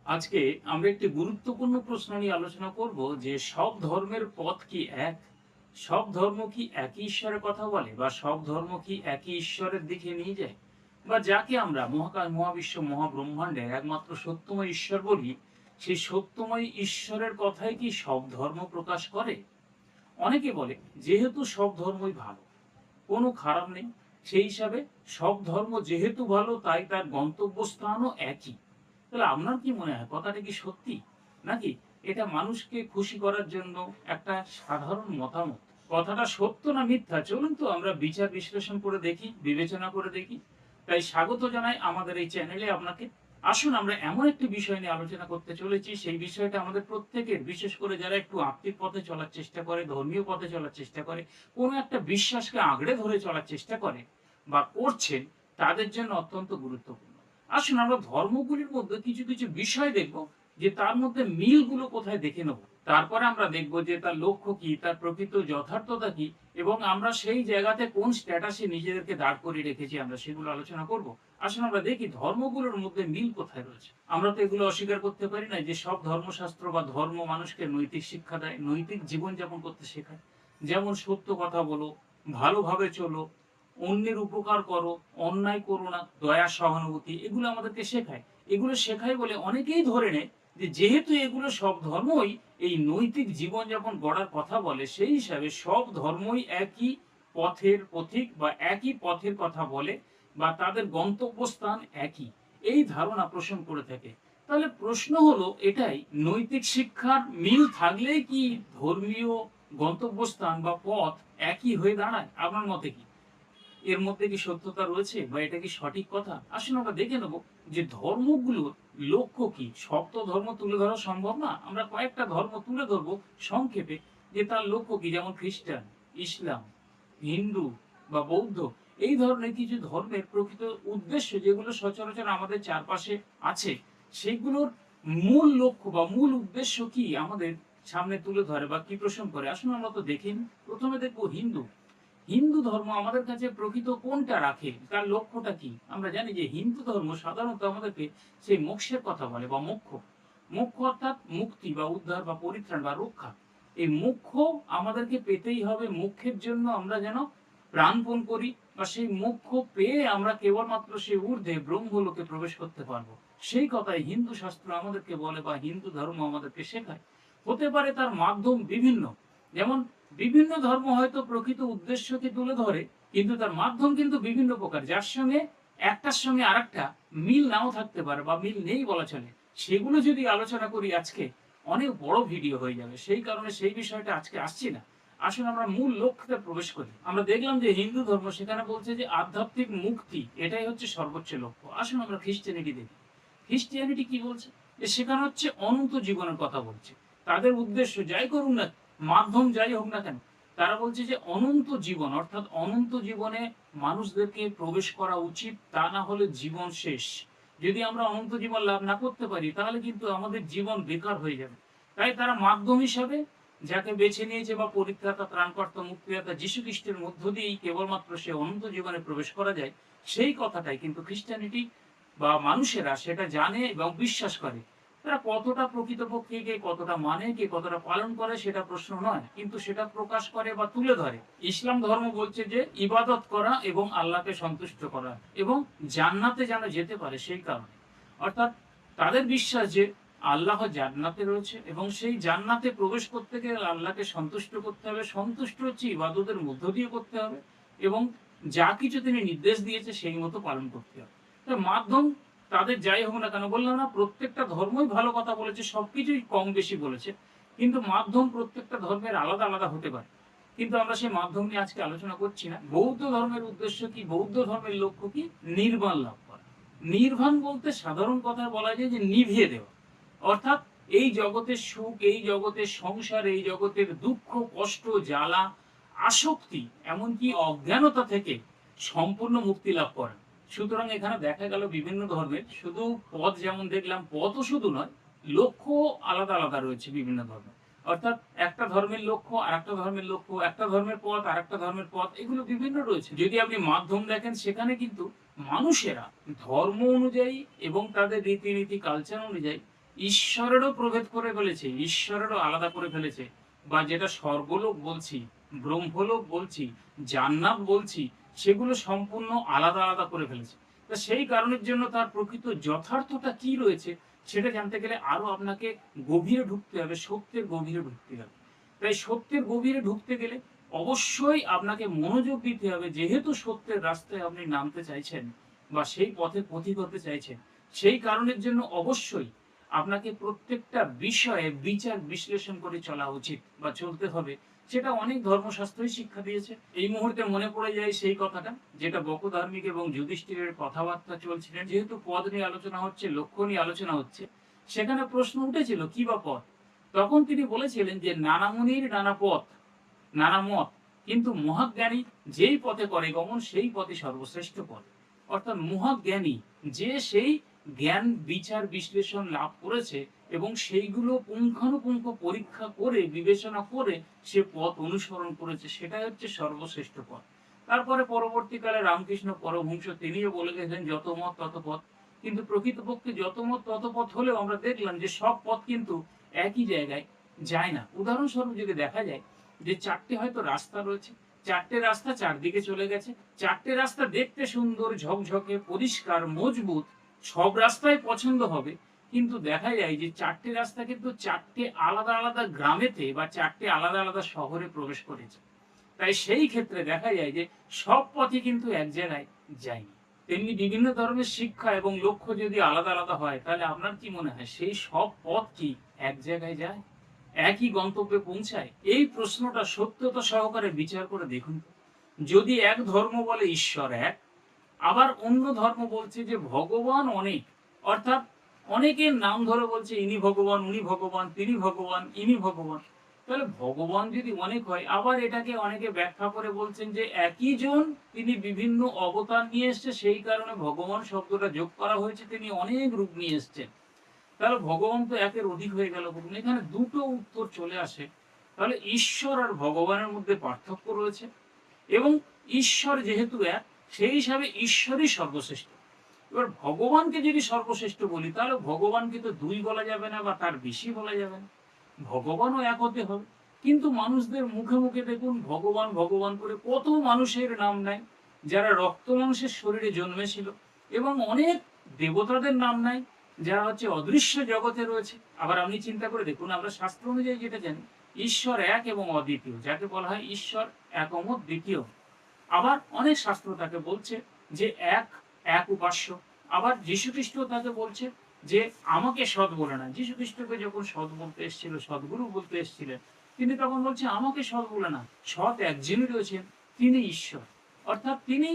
আজকে আমরা একটি গুরুত্বপূর্ণ প্রশ্ন নিয়ে আলোচনা করব যে সব ধর্মের পথ কি এক? সব ধর্ম কি একই ঈশ্বরের কথা বলে বা সব ধর্ম কি একই ঈশ্বরের দিকে নিয়ে যায়? বা যাকে আমরা মহাকাশ, মহাবিশ্ব, মহাব্রহ্মাণ্ডের একমাত্র সত্যময় ঈশ্বর বলি, সেই সত্যময় ঈশ্বরের কথাই কি সব ধর্ম প্রকাশ করে? অনেকে বলে যেহেতু সব ধর্মই ভালো, কোনো খারাপ নেই, সেই হিসাবে সব ধর্ম যেহেতু ভালো তাই তার গন্তব্যস্থানও একই। তাহলে আপনার কি মনে হয় কথাটা কি সত্যি? নাকি এটা মানুষকে খুশি করার জন্য একটা সাধারণ মতামত? কথাটা সত্য না মিথ্যা চলুন তো আমরা বিচার বিশ্লেষণ করে দেখি, বিবেচনা করে দেখি। তাই স্বাগত জানাই আমাদের এই চ্যানেলে আপনাকে। আসুন আমরা এমন একটি বিষয় নিয়ে আলোচনা করতে চলেছি, সেই বিষয়টা আমাদের প্রত্যেকের, বিশেষ করে যারা একটু আত্মিক পথে চলার চেষ্টা করে, ধর্মীয় পথে চলার চেষ্টা করে, কোনো একটা বিশ্বাসকে আঁকড়ে ধরে চলার চেষ্টা করে বা করছেন, তাদের জন্য অত্যন্ত গুরুত্বপূর্ণ। আসুন আমরা ধর্মগুলির মধ্যে কিছু কিছু বিষয় দেখব, যে তার মধ্যে মিলগুলো কোথায় দেখে নেব। তারপরে আমরা দেখব যে তার লক্ষ্য কি, তার প্রকৃত যথার্থতা কি, এবং আমরা সেই জায়গাতে কোন স্ট্যাটাসে নিজেদেরকে দাঁড় করিয়ে রেখেছি আমরা সেগুলো আলোচনা করব। আসুন আমরা দেখি ধর্মগুলোর মধ্যে মিল কোথায় রয়েছে। আমরা তো এগুলো অস্বীকার করতে পারি না যে সব ধর্মশাস্ত্র বা ধর্ম মানুষকে নৈতিক শিক্ষা দেয়, নৈতিক জীবনযাপন করতে শেখায়। যেমন সত্য কথা বলো, ভালোভাবে চলো, অন্যের উপকার করো, অন্যায় করো না, দয়া সহানুভূতি, এগুলো আমাদেরকে শেখায়। এগুলো শেখায় বলে অনেকেই ধরে নেয় যে যেহেতু এগুলো সব ধর্মই এই নৈতিক জীবনযাপন গড়ার কথা বলে, সেই হিসাবে সব ধর্মই একই পথের পথিক বা একই পথের কথা বলে, বা তাদের গন্তব্যস্থান একই, এই ধারণা পোষণ করে থাকে। তাহলে প্রশ্ন হলো এটাই, নৈতিক শিক্ষার মিল থাকলেই কি ধর্মীয় গন্তব্যস্থান বা পথ একই হয়ে দাঁড়ায়? আপনার মতে কি এর মধ্যে কি সত্যতা রয়েছে বা এটা কি সঠিক কথা? আসুন আমরা দেখে নেব যে ধর্মগুলোর লক্ষ্য কি। সব তো ধর্ম তুলে ধরা সম্ভব না, আমরা কয়েকটা ধর্ম তুলে ধরবো সংক্ষেপে, যে তার লক্ষ্য কি। যেমন খ্রিস্টান, ইসলাম, হিন্দু বা বৌদ্ধ, এই ধরনের কিছু ধর্মের প্রকৃত উদ্দেশ্য যেগুলো সচরাচর আমাদের চারপাশে আছে, সেগুলোর মূল লক্ষ্য বা মূল উদ্দেশ্য কি আমাদের সামনে তুলে ধরে বা কি পোষণ করে। আসুন আমরা তো দেখিনি। প্রথমে দেখবো হিন্দু। হিন্দু ধর্ম আমাদের কাছে প্রকৃত কোনটা রাখে, তার লক্ষ্যটা কি। আমরা জানি যে হিন্দু ধর্ম সাধারণত আমাদেরকে সেই মোক্ষের কথা বলে বা মোক্ষ। মোক্ষ অর্থাৎ মুক্তি বা উদ্ধার বা পরিত্রাণ বা রক্ষা। এই মোক্ষ আমাদেরকে পেতেই হবে, মোক্ষের জন্য আমরা যেন প্রাণপণ করি, বা সেই মোক্ষ পেয়ে আমরা কেবলমাত্র সেই ঊর্ধ্বে ব্রহ্মলোকে প্রবেশ করতে পারবো। সেই কথাই হিন্দু শাস্ত্র আমাদেরকে বলে বা হিন্দু ধর্ম আমাদেরকে শেখায়। হতে পারে তার মাধ্যম বিভিন্ন। যেমন বিভিন্ন ধর্ম হয়তো প্রকৃত উদ্দেশ্যকে তুলে ধরে, কিন্তু তার মাধ্যম কিন্তু বিভিন্ন প্রকার, যার সঙ্গে একটার সঙ্গে আরেকটা মিল নাও থাকতে পারে বা মিল নেই বলা চলে। সেগুলো যদি আলোচনা করি আজকে, অনেক বড় ভিডিও হয়ে যাবে, সেই কারণে সেই বিষয়টা আজকে আসছি না। আসুন আমরা মূল লক্ষ্যে প্রবেশ করি। আমরা দেখলাম যে হিন্দু ধর্ম সেখানে বলছে যে আধ্যাত্মিক মুক্তি এটাই হচ্ছে সর্বোচ্চ লক্ষ্য। আসুন আমরা খ্রিস্টানিটি দেখি। খ্রিস্টিয়ানিটি কি বলছে, যে সেখানে হচ্ছে অনন্ত জীবনের কথা বলছে। তাদের উদ্দেশ্য যাই করুন না, মাধ্যম যাই হোক না কেন, তারা বলছে যে অনন্ত জীবন, অর্থাৎ অনন্ত জীবনে মানুষদেরকে প্রবেশ করা উচিত, তা না হলে জীবন শেষ। যদি আমরা অনন্ত জীবন লাভ না করতে পারি তাহলে কিন্তু আমাদের জীবন বেকার হয়ে যাবে। তাই তারা মাধ্যম হিসাবে যাকে বেছে নিয়েছে, বা পরিত্রাতা, ত্রাণকর্তা, মুক্তিদাতা যীশু খ্রিস্টের মধ্য দিয়েই কেবলমাত্র সে অনন্ত জীবনে প্রবেশ করা যায়, সেই কথাটাই কিন্তু খ্রিস্টানিটি বা মানুষেরা সেটা জানে এবং বিশ্বাস করে। তারা কতটা প্রকৃতপক্ষে কে কতটা মানে, কে কতটা পালন করে সেটা প্রশ্ন নয়, কিন্তু সেটা প্রকাশ করে বা তুলে ধরে। ইসলাম ধর্ম বলছে যে ইবাদত করা এবং আল্লাহকে সন্তুষ্ট করা এবং জান্নাতে যেন যেতে পারে, সেই কারণে। অর্থাৎ তাদের বিশ্বাস যে আল্লাহ জান্নাতে রয়েছে এবং সেই জান্নাতে প্রবেশ করতে গেলে আল্লাহকে সন্তুষ্ট করতে হবে। সন্তুষ্ট হচ্ছে ইবাদতের মধ্য দিয়ে করতে হবে, এবং যা কিছু তিনি নির্দেশ দিয়েছে সেই মতো পালন করতে হবে। মাধ্যম তাদের যাই হোক না কেন, বললাম না প্রত্যেকটা ধর্মই ভালো কথা বলেছে, সবকিছুই কম বেশি বলেছে, কিন্তু মাধ্যম প্রত্যেকটা ধর্মের আলাদা আলাদা হতে পারে। কিন্তু আমরা সেই মাধ্যম নিয়ে আজকে আলোচনা করছি না। বৌদ্ধ ধর্মের উদ্দেশ্য কি, বৌদ্ধ ধর্মের লক্ষ্য কি, নির্বাণ লাভ করা। নির্বাণ বলতে সাধারণ কথায় বলা যায় যে নিভিয়ে দেওয়া। অর্থাৎ এই জগতের সুখ, এই জগতের সংসার, এই জগতের দুঃখ, কষ্ট, জ্বালা, আসক্তি, এমনকি অজ্ঞানতা থেকে সম্পূর্ণ মুক্তি লাভ করা। সুতরাং এখানে দেখা গেল বিভিন্ন ধর্মের শুধু পথ, যেমন দেখলাম পথও শুধু নয়, লক্ষ্য আলাদা আলাদা রয়েছে বিভিন্ন ধর্মে। অর্থাৎ একটা ধর্মের লক্ষ্য আর একটা ধর্মের লক্ষ্য, একটা ধর্মের পথ আর একটা ধর্মের পথ, এগুলো বিভিন্ন রয়েছে। যদি আপনি মাধ্যম দেখেন, সেখানে কিন্তু মানুষেরা ধর্ম অনুযায়ী এবং তাদের রীতিনীতি, কালচার অনুযায়ী ঈশ্বরেরও প্রভেদ করে ফেলেছে, ঈশ্বরেরও আলাদা করে ফেলেছে, বা যেটা স্বর্গলোক বলছি, ব্রহ্মলোক বলছি, জান্নাত বলছি, সেগুলো সম্পূর্ণ আলাদা আলাদা করে ফেলেছে। তা সেই কারণের জন্য তার প্রকৃত যথার্থতা কি রয়েছে সেটা জানতে গেলে আরো আপনাকে গভীরে ঢুকতে হবে, সত্যের গভীরে ঢুকতে হবে। তাই সত্যের গভীরে ঢুকতে গেলে অবশ্যই আপনাকে মনোযোগ দিতে হবে, যেহেতু সত্যের রাস্তায় আপনি নামতে চাইছেন বা সেই পথে পথিক হতে চাইছেন, সেই কারণের জন্য অবশ্যই আপনাকে প্রত্যেকটা বিষয়ে বিচার বিশ্লেষণ করে চলা উচিত বা চলতে হবে। সেটা অনেক ধর্মশাস্ত্রই শিক্ষা দিয়েছে। এই মুহূর্তে মনে পড়ে যায় সেই কথাটা, যেটা বকধার্মিক এবং যুধিষ্ঠিরের কথাবার্তা চলছিলেন, যেহেতু পদ নিয়ে আলোচনা হচ্ছে, লক্ষ্য নিয়ে আলোচনা হচ্ছে, সেখানে প্রশ্ন উঠেছিল কি বা পথ। তখন তিনি বলেছিলেন যে নানা মুনির নানা পথ, নানা মত, কিন্তু মহাজ্ঞানী যেই পথে করে গমন সেই পথে সর্বশ্রেষ্ঠ পথ। অর্থাৎ মহাজ্ঞানী যে সেই জ্ঞান বিচার বিশ্লেষণ লাভ করেছে এবং সেইগুলো পুঙ্খানুপুঙ্খ পরীক্ষা করে বিবেচনা করে সে পথ অনুসরণ করেছে, সেটাই হচ্ছে সর্বশ্রেষ্ঠ পথ। তারপরে পরবর্তীকালে রামকৃষ্ণ পরমহংস তিনিও বলে গেছেন যত মত তত পথ। কিন্তু প্রকৃতপক্ষে যত মত তত পথ হলেও আমরা দেখলাম যে সব পথ কিন্তু একই জায়গায় যায় না। উদাহরণস্বরূপ যদি দেখা যায় যে চারটে হয়তো রাস্তা রয়েছে, চারটে রাস্তা চারদিকে চলে গেছে, চারটে রাস্তা দেখতে সুন্দর, ঝকঝকে, পরিষ্কার, মজবুত, সব রাস্তায় পছন্দ হবে, কিন্তু দেখা যায় যে চারটে রাস্তা কিন্তু চারটে আলাদা আলাদা গ্রামেতে বা চারটে আলাদা আলাদা শহরে প্রবেশ করেছে। তাই সেই ক্ষেত্রে দেখা যায় যে সব পথই কিন্তু এক জায়গায় যায়নি। তেমনি বিভিন্ন ধরনের শিক্ষা এবং লক্ষ্য যদি আলাদা আলাদা হয়, তাহলে আপনার কি মনে হয় সেই সব পথ কি এক জায়গায় যায়, একই গন্তব্যে পৌঁছায়? এই প্রশ্নটা সত্যতা সহকারে বিচার করে দেখুন তো। যদি এক ধর্ম বলে ঈশ্বর এক, আবার অন্য ধর্ম বলছে যে ভগবান অনেক, অর্থাৎ অনেকের নাম ধরে বলছে ইনি ভগবান, উনি ভগবান, তিনি ভগবান, ইনি ভগবান, তাহলে ভগবান যদি অনেক হয়, আবার এটাকে অনেকে ব্যাখ্যা করে বলছেন যে একই জন, তিনি বিভিন্ন অবতার নিয়ে এসছে, সেই কারণে ভগবান শব্দটা যোগ করা হয়েছে, তিনি অনেক রূপ নিয়ে এসছেন। তাহলে ভগবান তো একের অধিক হয়ে গেল। এখানে দুটো উত্তর চলে আসে। তাহলে ঈশ্বর আর ভগবানের মধ্যে পার্থক্য রয়েছে, এবং ঈশ্বর যেহেতু এক, সেই হিসাবে ঈশ্বরই সর্বশ্রেষ্ঠ। এবার ভগবানকে যদি সর্বশ্রেষ্ঠ বলি, তাহলে ভগবানকে তো দুই বলা যাবে না বা তার বেশি বলা যাবে না, ভগবানও এক হতে হবে। কিন্তু মানুষদের মুখে মুখে দেখুন ভগবান ভগবান করে কত মানুষের নাম নেয় যারা রক্ত মাংসের শরীরে জন্মেছিল, এবং অনেক দেবতাদের নাম নেয় যারা হচ্ছে অদৃশ্য জগতে রয়েছে। আবার আপনি চিন্তা করে দেখুন, আমরা শাস্ত্র অনুযায়ী যেটা জানি, ঈশ্বর এক এবং অদ্বিতীয়, যাকে বলা হয় ঈশ্বর একমত দ্বিতীয়। আবার অনেক শাস্ত্র তাকে বলছে যে এক, এক উপাস্য। আবার যীশু খ্রিস্ট তাকে বলছে যে আমাকে সৎ বলে না। যীশু খ্রিস্টকে যখন সৎ বলতে এসেছিল, সদ্গুরু বলতে এসেছিলেন, তিনি তখন বলছে আমাকে সৎ বলে না, সৎ একজনই রয়েছেন, তিনি ঈশ্বর। অর্থাৎ তিনি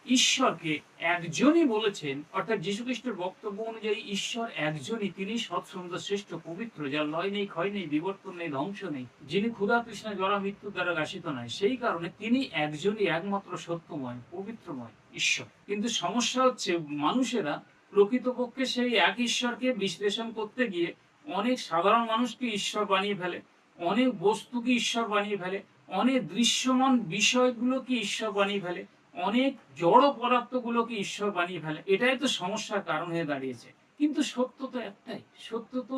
ঈশ্বরকে একজনই বলেছেন, অর্থাৎ যীশু খ্রিস্টের বক্তব্য অনুযায়ী ঈশ্বর একজনই, তিনি সৎ সুন্দর শ্রেষ্ঠ পবিত্র, যার লয় নেই, ক্ষয় নেই, বিবর্তন নেই, ধ্বংস নেই, যিনি ক্ষুধা তৃষ্ণা জরা মৃত্যু দ্বারা গ্রাসিত নয়। সেই কারণে তিনি একজনই, একমাত্র সত্যময় পবিত্রময় ঈশ্বর। কিন্তু সমস্যা হচ্ছে মানুষেরা প্রকৃতপক্ষে সেই এক ঈশ্বরকে বিশ্লেষণ করতে গিয়ে অনেক সাধারণ মানুষকে ঈশ্বর বানিয়ে ফেলে, অনেক বস্তুকে ঈশ্বর বানিয়ে ফেলে, অনেক দৃশ্যমান বিষয়গুলোকে ঈশ্বর বানিয়ে ফেলে, অনেক জড় পদার্থগুলোকে ঈশ্বর বানিয়ে ফেলে। এটাই তো সমস্যার কারণ হয়ে দাঁড়িয়েছে। কিন্তু সত্য তো একটাই, সত্য তো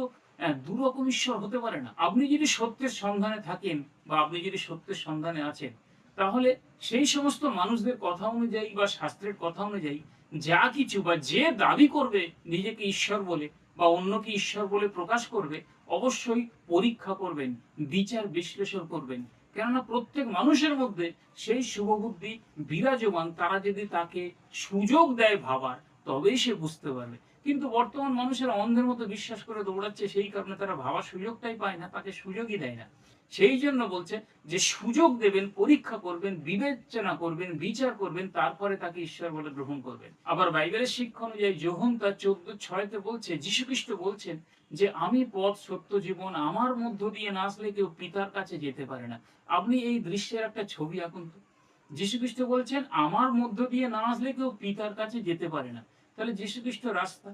দুরকম ঈশ্বর হতে পারে না। আপনি যদি সত্যের সন্ধানে থাকেন বা আপনি যদি সত্যের সন্ধানে আছেন, তাহলে সেই সমস্ত মানুষদের কথা অনুযায়ী বা শাস্ত্রের কথা অনুযায়ী যা কিছু বা যে দাবি করবে নিজেকে ঈশ্বর বলে বা অন্যকে ঈশ্বর বলে প্রকাশ করবে, অবশ্যই পরীক্ষা করবেন, বিচার বিশ্লেষণ করবেন। কেননা প্রত্যেক মানুষের মধ্যে সেই শুভবুদ্ধি বিরাজমান, তারা যদি তাকে সুযোগ দেয় ভাবার, তবেই সে বুঝতে পারবে। কিন্তু বর্তমান মানুষের অন্ধের মতো বিশ্বাস করে দৌড়াচ্ছে, সেই কারণে তারা ভাবার সুযোগটাই পায় না, তাকে সুযোগই দেয় না। সেই জন্য বলছে যে সুযোগ দেবেন, পরীক্ষা করবেন, বিবেচনা করবেন, বিচার করবেন, তারপরে তাকে ঈশ্বর বলে গ্রহণ করবেন। আবার বাইবেলের শিক্ষা অনুযায়ী যোহন তার 14:6 বলছে, যীশু খ্রিস্ট বলছেন যে আমি পথ সত্য জীবন, আমার মধ্য দিয়ে না আসলে কেউ পিতার কাছে যেতে পারে না। আপনি এই দৃশ্যের একটা ছবি আঁকুন তো। যীশু খ্রিস্ট বলছেন আমার মধ্য দিয়ে না আসলে কেউ পিতার কাছে যেতে পারে না। তাহলে যীশু খ্রিস্ট রাস্তা,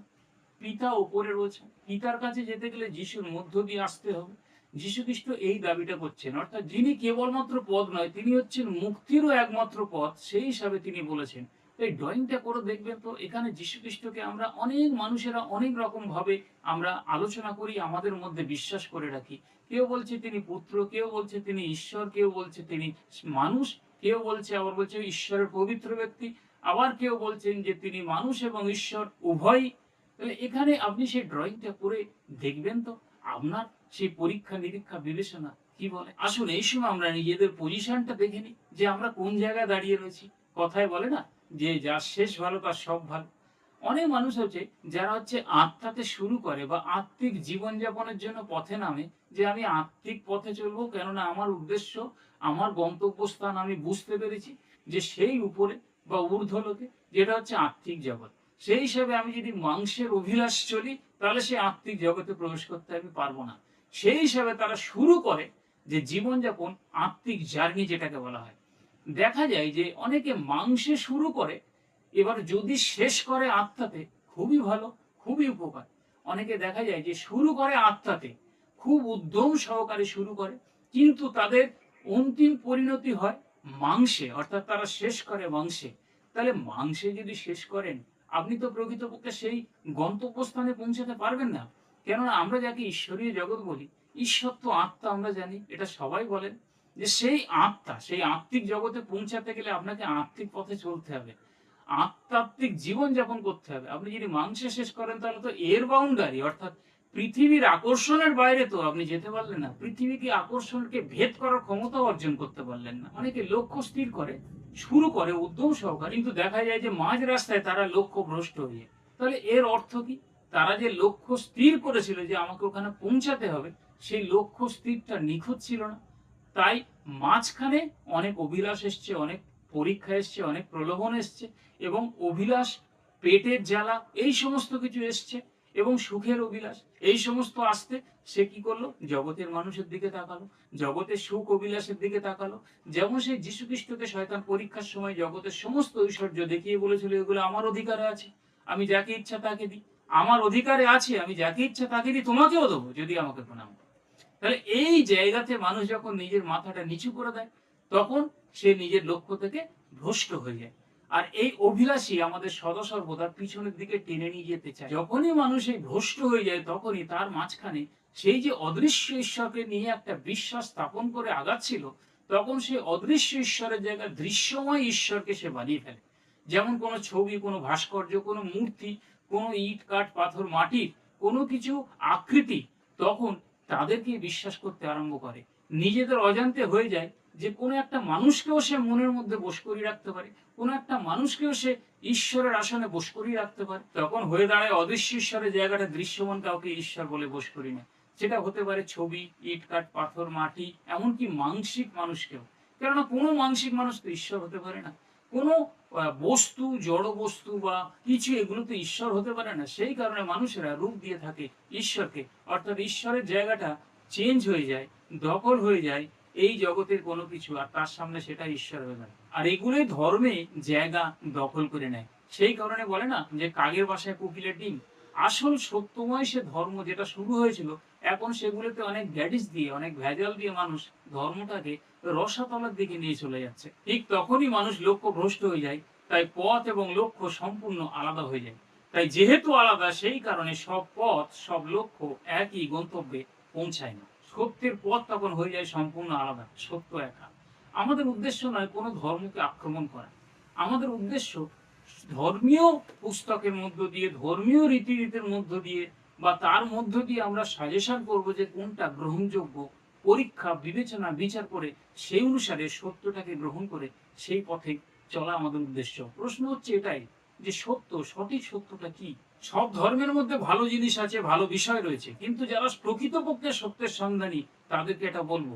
পিতা ওপরে রয়েছে, পিতার কাছে যেতে গেলে যিশুর মধ্য দিয়ে আসতে হবে। যীশু খ্রিস্ট এই দাবিটা করছেন, অর্থাৎ যিনি কেবলমাত্র পথ নয়, তিনি হচ্ছেন মুক্তিরও একমাত্র পথ। সেই হিসাবে তিনি বলেছেন তো এই ড্রয়িংটা করে দেখবেন তো, এখানে যীশু খ্রিস্টকে আমরা অনেক মানুষেরা অনেক রকম ভাবে আমরা আলোচনা করি, আমাদের মধ্যে বিশ্বাস করে রাখি। কেউ বলছে তিনি পুত্র, কেউ বলছে তিনি ঈশ্বর, কেউ বলছে তিনি মানুষ, কেউ বলছে আবার বলছে ঈশ্বরের পবিত্র ব্যক্তি, আবার কেউ বলছেন যে তিনি মানুষ এবং ঈশ্বর উভয়ই। তাহলে এখানে আপনি সেই ড্রয়িংটা করে দেখবেন তো আপনার সেই পরীক্ষা নিরীক্ষা বিবেচনা কি বলে। আসুন এই সময় আমরা নিজেদের পজিশনটা দেখে নিই যে আমরা কোন জায়গায় দাঁড়িয়ে রয়েছি। কথায় বলে না যে যার শেষ ভালো তার সব ভালো। অনেক মানুষ হচ্ছে যারা হচ্ছে আত্মাতে শুরু করে বা আত্মিক জীবনযাপনের জন্য পথে নামে, যে আমি আত্মিক পথে চলবো, কেননা আমার উদ্দেশ্য, আমার গন্তব্যস্থান আমি বুঝতে পেরেছি যে সেই উপরে বা ঊর্ধ্বলোকে, যেটা হচ্ছে আত্মিক জগৎ। সেই হিসাবে আমি যদি মাংসের অভিলাষ চলি তাহলে সেই আত্মিক জগতে প্রবেশ করতে আমি পারবো না। সেই হিসাবে তারা শুরু করে যে জীবনযাপন আত্মিক জার্নি যেটাকে বলা হয়। দেখা যায় যে অনেকে মাংসে শুরু করে, এবার যদি শেষ করে আত্মাতে খুবই ভালো, খুবই উপকার। অনেকে দেখা যায় যে শুরু করে আত্মাতে, খুব উদ্যম সহকারে শুরু করে, কিন্তু তাদের অন্তিম পরিণতি হয় মাংসে, অর্থাৎ তারা শেষ করে মাংসে। তাহলে মাংসে যদি শেষ করেন আপনি তো প্রকৃতপক্ষে সেই গন্তব্যস্থানে পৌঁছাতে পারবেন না। কেননা আমরা যাকে ঈশ্বরীয় জগৎ বলি, ঈশ্বর তো আত্মা, আমরা জানি, এটা সবাই বলেন যে সেই আত্মা, সেই আত্মিক জগতে পৌঁছাতে গেলে আপনাকে আত্মিক পথে চলতে হবে, আত্মাত্মিক জীবন যাপন করতে হবে। আপনি যদি মাংসে শেষ করেন তাহলে তো এর বাউন্ডারি, অর্থাৎ পৃথিবীর আকর্ষণের বাইরে তো আপনি যেতে পারলেন না, পৃথিবীকে আকর্ষণকে ভেদ করার ক্ষমতা অর্জন করতে পারলেন না। অনেকে লক্ষ্য স্থির করে, শুরু করে উদ্যম সহকারে, কিন্তু দেখা যায় যে মাঝ রাস্তায় তারা লক্ষ্য ভ্রষ্ট হয়ে যায়। তাহলে এর অর্থ কি? তারা যে লক্ষ্য স্থির করেছিল যে আমাকে ওখানে পৌঁছাতে হবে, সেই লক্ষ্য স্থিরটা নিখুঁত ছিল না। তাই মাঝখানে অনেক অভিলাষ এসছে, অনেক পরীক্ষা এসছে, অনেক প্রলোভন এসছে, এবং অভিলাষ, পেটের জ্বালা, এই সমস্ত কিছু এসছে, এবং সুখের অভিলাষ, এই সমস্ত আসতে সে কি করলো? জগতের মানুষের দিকে তাকালো, জগতের সুখ অভিলাষের দিকে তাকালো। যেমন সেই যীশু খ্রিস্টকে শয়তান পরীক্ষার সময় জগতের সমস্ত ঐশ্বর্য দেখিয়ে বলেছিল এগুলো আমার অধিকারে আছে, আমি যাকে ইচ্ছা তাকে দিই, আমার অধিকারে আছে, আমি যাকে ইচ্ছা তাকে দিই, তোমাকেও দেবো যদি আমাকে প্রণাম করো। তাহলে এই জায়গাতে মানুষ যখন নিজের মাথাটা নিচু করে দেয়, তখন সে নিজের লক্ষ্য থেকে ভ্রষ্ট হয়ে যায়। আর এই অভিলাষী আমাদের সদা সর্বদা পিছনের দিকে টেনে নিয়ে যেতে চায়। যখনই মানুষ এই ভ্রষ্ট হয়ে যায়, তখনই তার মাঝখানে সেই যে অদৃশ্য ঈশ্বরকে নিয়ে একটা বিশ্বাস স্থাপন করে আগাচ্ছিল, তখন সেই অদৃশ্য ঈশ্বরের জায়গায় দৃশ্যময় ঈশ্বরকে সে বানিয়ে ফেলে। যেমন কোনো ছবি, কোনো ভাস্কর্য, কোনো মূর্তি, কোনো ইট কাঠ পাথর মাটির কোনো কিছু আকৃতি, তখন তাদেরকে বিশ্বাস করতে আরম্ভ করে। নিজেদের অজান্তে হয়ে যায় যে কোনো একটা মানুষকেও সে মনের মধ্যে বশ করিয়ে রাখতে পারে, কোনো একটা মানুষকেও সে ঈশ্বরের আসনে বশ করিয়ে রাখতে পারে। তখন হয়ে দাঁড়ায় অদৃশ্য ঈশ্বরের জায়গাটা দৃশ্যমান কাউকে ঈশ্বর বলে বশ করি না। সেটা হতে পারে ছবি, ইট কাঠ পাথর মাটি, এমনকি মানসিক মানুষকেও। কেননা কোনো মানসিক মানুষ তো ঈশ্বর হতে পারে না। কোনো বস্তু, জড় বস্তু বা কিছু, এগুলো তো ঈশ্বর হতে পারে না। সেই কারণে মানুষেরা রূপ দিয়ে থাকে ঈশ্বরকে, অর্থাৎ ঈশ্বরের জায়গাটা চেঞ্জ হয়ে যায়, দখল হয়ে যায় এই জগতের কোনো কিছু, আর তার সামনে সেটা ঈশ্বর হয়ে যায়। আর এগুলোই ধর্মে জায়গা দখল করে নেয়। সেই কারণে বলে না যে কাকের বাসায় কোকিলের ডিম। আসল সত্যময় সে ধর্ম যেটা শুরু হয়েছিল, এখন সেগুলোতে অনেক গ্যাডিস দিয়ে, অনেক ভেজাল দিয়ে মানুষ ধর্মটাকে রসাতলের দিকে নিয়ে চলে যাচ্ছে। ঠিক তখনই মানুষ লক্ষ্য ভ্রষ্ট হয়ে যায়। তাই পথ এবং লক্ষ্য সম্পূর্ণ আলাদা হয়ে যায়। তাই যেহেতু আলাদা, সেই কারণে সব পথ, সব লক্ষ্য একই গন্তব্যে পৌঁছায় না। সত্যের পথ তখন হয়ে যায় সম্পূর্ণ আলাদা, সত্য একা। আমাদের উদ্দেশ্য নয় কোনো ধর্মকে আক্রমণ করা। আমাদের উদ্দেশ্য ধর্মীয় পুস্তকের মধ্য দিয়ে, ধর্মীয় রীতিনীতির মধ্য দিয়ে, বা তার মধ্য দিয়ে আমরা সাজেশন করব যে কোনটা গ্রহণযোগ্য, পরীক্ষা বিবেচনা বিচার করে সেই অনুসারে সত্যটাকে গ্রহণ করে সেই পথে চলা আমাদের উদ্দেশ্য। প্রশ্ন হচ্ছে এটাই যে সত্য, সঠিক সত্যটা কি? সব ধর্মের মধ্যে ভালো জিনিস আছে, ভালো বিষয় রয়েছে, কিন্তু যারা প্রকৃতপক্ষে সত্যের সন্ধানী তাদেরকে এটা বলবো,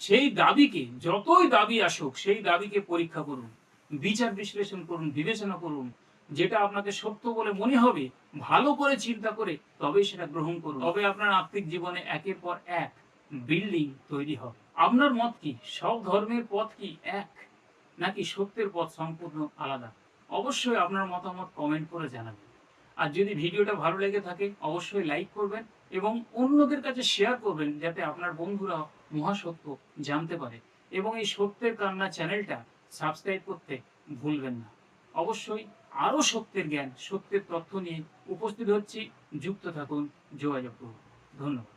সেই দাবিকে, যতই দাবি আসুক, সেই দাবিকে পরীক্ষা করুন, বিচার বিশ্লেষণ করুন, বিবেচনা করুন। যেটা আপনাকে সত্য বলে মনে হবে, ভালো করে চিন্তা করে তবেই সেটা গ্রহণ করুন। তবে আপনার আত্মিক জীবনে একের পর এক বিল্ডিং তৈরি হবে। আপনার মত কি? সব ধর্মের পথ কি এক, নাকি সত্যের পথ সম্পূর্ণ আলাদা? অবশ্যই আপনার মতামত কমেন্ট করে জানাবেন। আর যদি ভিডিওটা ভালো লেগে থাকে অবশ্যই লাইক করবেন এবং অন্যদের কাছে শেয়ার করবেন, যাতে আপনার বন্ধুরা মহাসত্য জানতে পারে। এবং এই সত্যের কান্না চ্যানেলটা সাবস্ক্রাইব করতে ভুলবেন না। অবশ্যই আরো সত্যের জ্ঞান, সত্যের তথ্য নিয়ে উপস্থিত হচ্ছি। যুক্ত থাকুন, যোগাযোগ করুন। ধন্যবাদ।